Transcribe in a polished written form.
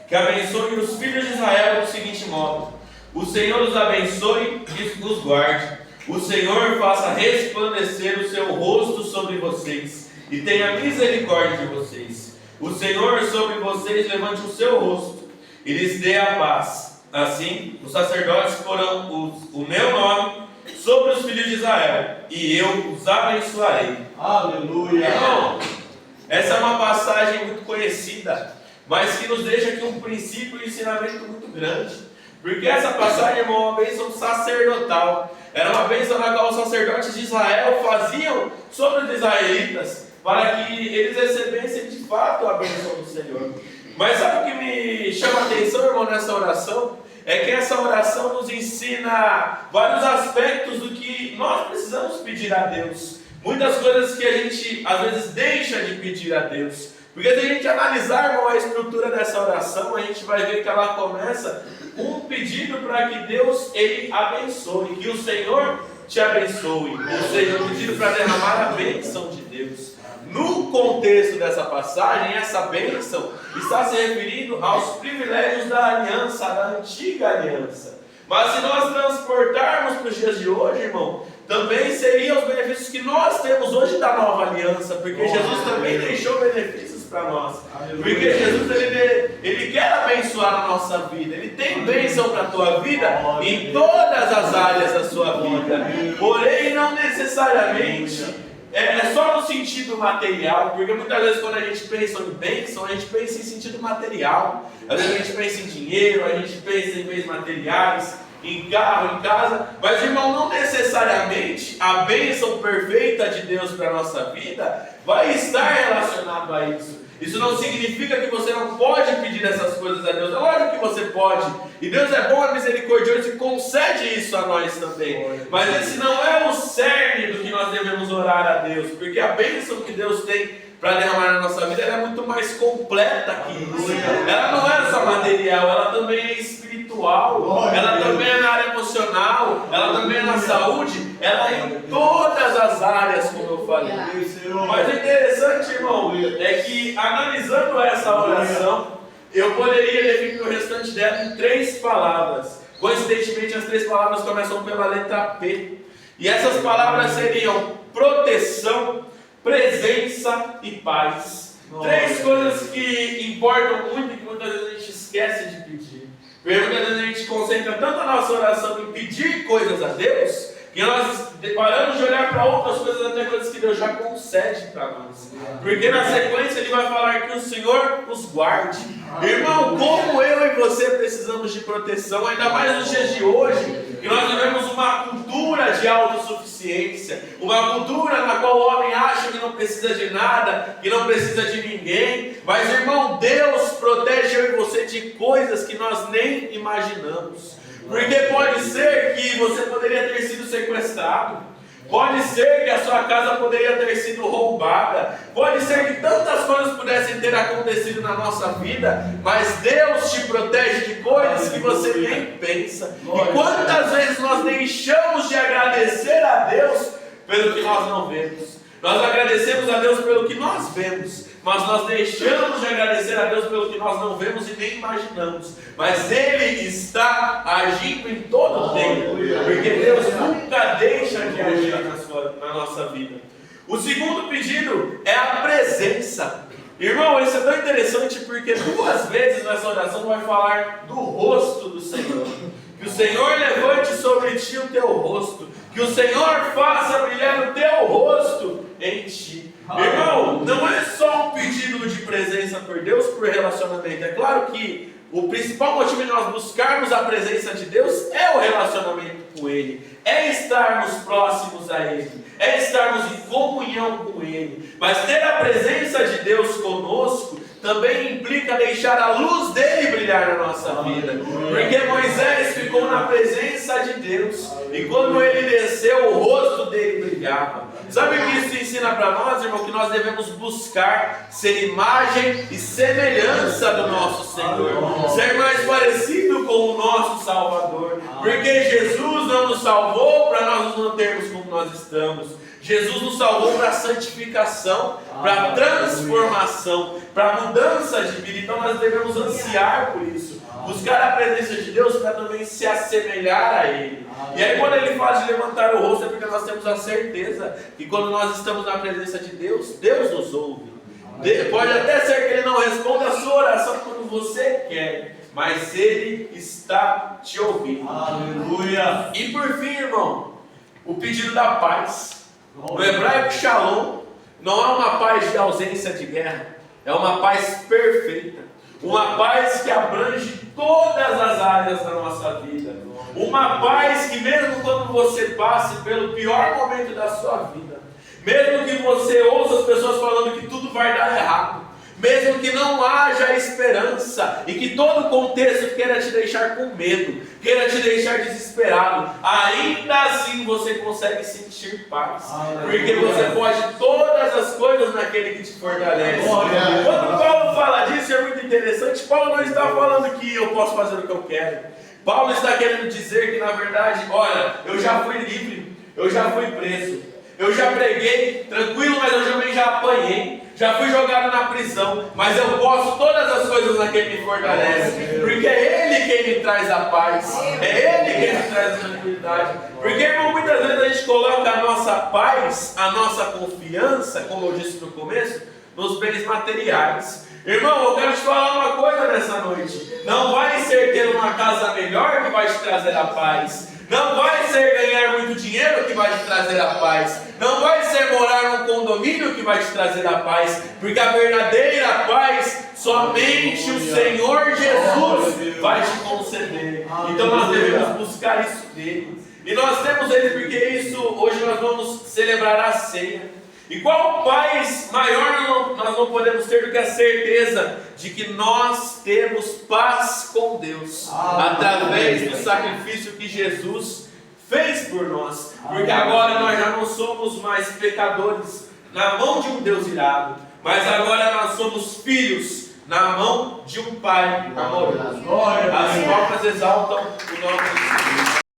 que abençoe os filhos de Israel do seguinte modo: o Senhor os abençoe e os guarde. O Senhor faça resplandecer o seu rosto sobre vocês e tenha misericórdia de vocês. O Senhor sobre vocês levante o seu rosto e lhes dê a paz. Assim, os sacerdotes porão o meu nome sobre os filhos de Israel e eu os abençoarei. Aleluia! Irmão, essa é uma passagem muito conhecida, mas que nos deixa aqui um princípio e ensinamento muito grande. Porque essa passagem, irmão, é uma bênção sacerdotal. Era uma bênção na qual os sacerdotes de Israel faziam sobre os israelitas, para que eles recebessem de fato a bênção do Senhor. Mas sabe o que me chama a atenção, irmão, nessa oração? É que essa oração nos ensina vários aspectos do que nós precisamos pedir a Deus. Muitas coisas que a gente, às vezes, deixa de pedir a Deus. Porque se a gente analisar, irmão, a estrutura dessa oração, a gente vai ver que ela começa com um pedido para que Deus, Ele abençoe, que o Senhor te abençoe. Ou seja, um pedido para derramar a bênção de Deus. No contexto dessa passagem, essa bênção está se referindo aos privilégios da aliança, da antiga aliança. Mas se nós transportarmos para os dias de hoje, irmão, também seriam os benefícios que nós temos hoje da nova aliança, porque Jesus também deixou benefícios para nós. Porque Jesus ele quer abençoar a nossa vida, Ele tem bênção para a tua vida em todas as áreas da sua vida, porém não necessariamente é só no sentido material, porque muitas vezes quando a gente pensa em bênção, a gente pensa em sentido material. Às vezes a gente pensa em dinheiro, a gente pensa em bens materiais, em carro, em casa, mas irmão, não necessariamente a bênção perfeita de Deus para a nossa vida vai estar relacionado a isso. Isso não significa que você não pode pedir essas coisas a Deus. É lógico que você pode. E Deus é bom, é misericordioso e concede isso a nós também. Mas esse não é o cerne do que nós devemos orar a Deus. Porque a bênção que Deus tem para derramar na nossa vida, ela é muito mais completa que isso. Ela não é só material, ela também é espiritual. Ela também é na área emocional. Ela também é na saúde. Ela é em todas as áreas, como eu falei. Mas o interessante, irmão, é que analisando essa oração, eu poderia definir o restante dela em 3 palavras. Coincidentemente, as 3 palavras começam pela letra P. E essas palavras seriam proteção, presença e paz. 3 coisas que importam muito e que muitas vezes a gente esquece de pedir. Porque muitas vezes a gente concentra tanto a nossa oração em pedir coisas a Deus, que nós paramos de olhar para outras coisas, até coisas que Deus já concede para nós. Porque na sequência Ele vai falar que o Senhor os guarde. Irmão, como eu e você precisamos de proteção, ainda mais nos dias de hoje, que nós vivemos uma cultura de autossuficiência, uma cultura na qual o homem acha que não precisa de nada, que não precisa de ninguém. Mas irmão, Deus protege eu e você de coisas que nós nem imaginamos. Porque pode ser que você poderia ter sido sequestrado, pode ser que a sua casa poderia ter sido roubada, pode ser que tantas coisas pudessem ter acontecido na nossa vida, mas Deus te protege de coisas que você nem pensa. E quantas vezes nós deixamos de agradecer a Deus pelo que nós não vemos? Nós agradecemos a Deus pelo que nós vemos, mas nós deixamos de agradecer a Deus pelo que nós não vemos e nem imaginamos. Mas Ele está agindo em todo o tempo, porque Deus nunca deixa de agir na nossa vida. O segundo pedido é a presença. Irmão, isso é tão interessante porque 2 vezes nessa oração vai falar do rosto do Senhor. Que o Senhor levante sobre ti o teu rosto, que o Senhor faça brilhar o teu rosto em ti. Irmão, não é só um pedido de presença por Deus, por relacionamento. É claro que o principal motivo de nós buscarmos a presença de Deus é o relacionamento com Ele, é estarmos próximos a Ele, é estarmos em comunhão com Ele. Mas ter a presença de Deus conosco também implica deixar a luz dele brilhar na nossa vida. Porque Moisés ficou na presença de Deus, e quando ele desceu, o rosto dele brilhava. Sabe o que isso ensina para nós, irmão? Que nós devemos buscar ser imagem e semelhança do nosso Senhor, ser mais parecido com o nosso Salvador. Porque Jesus não nos salvou para nós nos mantermos como nós estamos. Jesus nos salvou para santificação, para transformação, para mudança de vida. Então nós devemos ansiar por isso, buscar a presença de Deus para também se assemelhar a Ele. E aí quando Ele fala de levantar o rosto, é porque nós temos a certeza que quando nós estamos na presença de Deus, Deus nos ouve. Pode até ser que Ele não responda a sua oração quando você quer, mas Ele está te ouvindo. Aleluia. E por fim, irmão, o pedido da paz. No hebraico shalom não é uma paz de ausência de guerra, é uma paz perfeita, uma paz que abrange todas as áreas da nossa vida, uma paz que mesmo quando você passe pelo pior momento da sua vida, mesmo que você ouça as pessoas falando que tudo vai dar errado, mesmo que não haja esperança e que todo o contexto queira te deixar com medo, queira te deixar desesperado, ainda assim você consegue sentir paz, porque você pode todas as coisas naquele que te fortalece. Quando Paulo fala disso, é muito interessante. Paulo não está falando que eu posso fazer o que eu quero. Paulo está querendo dizer que na verdade, olha, eu já fui livre, eu já fui preso, eu já preguei tranquilo, mas eu também já apanhei, já fui jogado na prisão, mas eu posso todas as coisas naquele que me fortalece, porque é Ele quem me traz a paz, é Ele quem me traz a tranquilidade. Porque, irmão, muitas vezes a gente coloca a nossa paz, a nossa confiança, como eu disse no começo, nos bens materiais. Irmão, eu quero te falar uma coisa nessa noite: não vai ser ter uma casa melhor que vai te trazer a paz. Não vai ser ganhar muito dinheiro que vai te trazer a paz. Não vai ser morar num condomínio que vai te trazer a paz. Porque a verdadeira paz, somente o Senhor Jesus vai te conceder. Então nós devemos buscar isso dele. E nós temos ele porque isso, hoje nós vamos celebrar a ceia. E qual paz maior nós não podemos ter do que a certeza de que nós temos paz com Deus, através do sacrifício que Jesus fez por nós. Porque agora nós já não somos mais pecadores na mão de um Deus irado, mas agora nós somos filhos na mão de um Pai amoroso. As palmas exaltam o nome de Jesus.